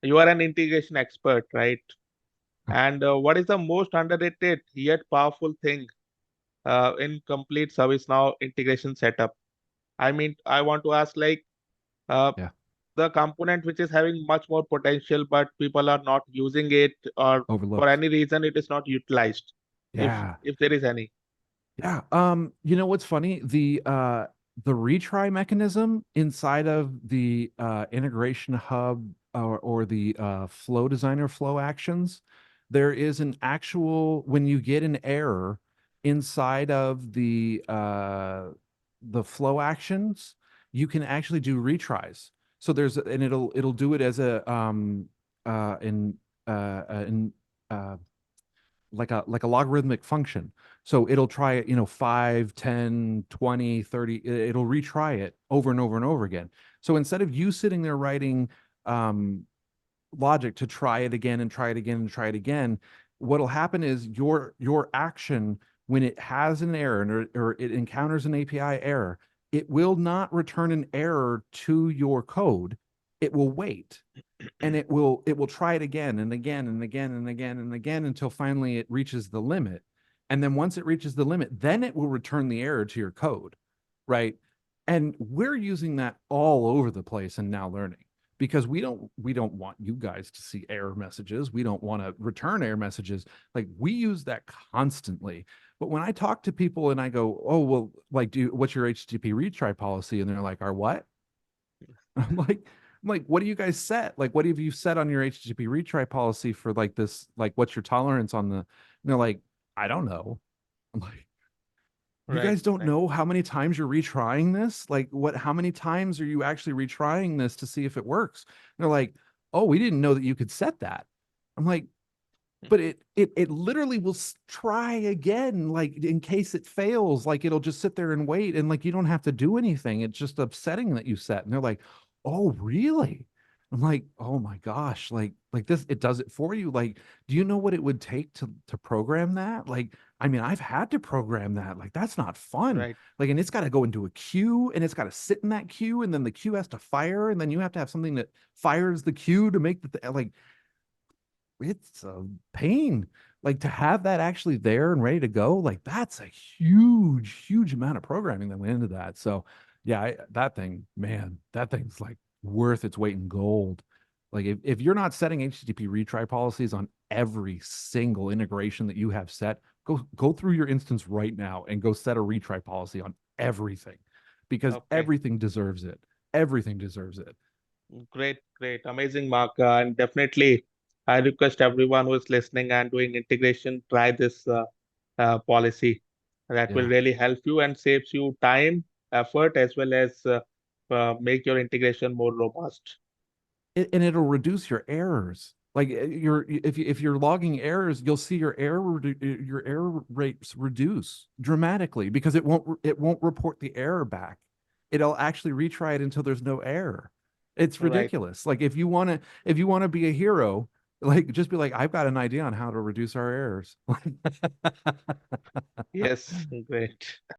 you are an integration expert, right? And what is the most underrated yet powerful thing in complete ServiceNow integration setup? I mean, I want to ask like uh, Yeah. the component which is having much more potential, but people are not using it, or for Overlooked. any reason it is not utilized. Yeah. If there is any, Yeah. You know what's funny? The retry mechanism inside of the integration hub or the flow designer flow actions, there is an actual when you get an error inside of the flow actions, you can actually do retries. So and it'll do it as a in like a logarithmic function. So it'll try it, 5, 10, 20, 30. It'll retry it over and over and over again. So instead of you sitting there writing um, logic to try it again and try it again and try it again, what'll happen is your action when it has an error or it encounters an API error, it will not return an error to your code. It will wait and it will try it again and again and again and again and again until finally it reaches the limit. And then once it reaches the limit, then it will return the error to your code, right? And we're using that all over the place in Now Learning because we don't want you guys to see error messages. We don't want to return error messages. Like we use that constantly. But when I talk to people and I go, "Oh, well, like what's your HTTP retry policy?" And they're like, "Our what?" I'm like, what do you guys set? Like, what have you set on your HTTP retry policy for like this? Like, what's your tolerance on the? And they're like, I don't know. I'm like, you right? guys don't Right. know how many times you're retrying this? Like, how many times are you actually retrying this to see if it works? And they're like, oh, we didn't know that you could set that. I'm like, but it literally will try again, like in case it fails, like it'll just sit there and wait, and like you don't have to do anything. It's just a setting that you set. And they're like, oh, really? I'm like, oh my gosh, like this, it does it for you. Like, do you know what it would take to program that? Like, I mean, I've had to program that. Like, that's not fun. Right. Like, and it's got to go into a queue and it's got to sit in that queue, and then the queue has to fire, and then you have to have something that fires the queue to make like it's a pain. Like to have that actually there and ready to go, like that's a huge amount of programming that went into that. So, yeah, that thing, man, that thing's like worth its weight in gold. Like if you're not setting HTTP retry policies on every single integration that you have set, go through your instance right now and go set a retry policy on everything because Okay. Everything deserves it. Great. Great. Amazing, Mark. And definitely, I request everyone who is listening and doing integration try this policy. That will Yeah. really help you and saves you time, effort, as well as make your integration more robust. And it'll reduce your errors. Like if you're logging errors, you'll see your error rates reduce dramatically because it won't report the error back. It'll actually retry it until there's no error. It's Right. ridiculous. Like if you want to be a hero, like just be like, I've got an idea on how to reduce our errors. Yes. Great.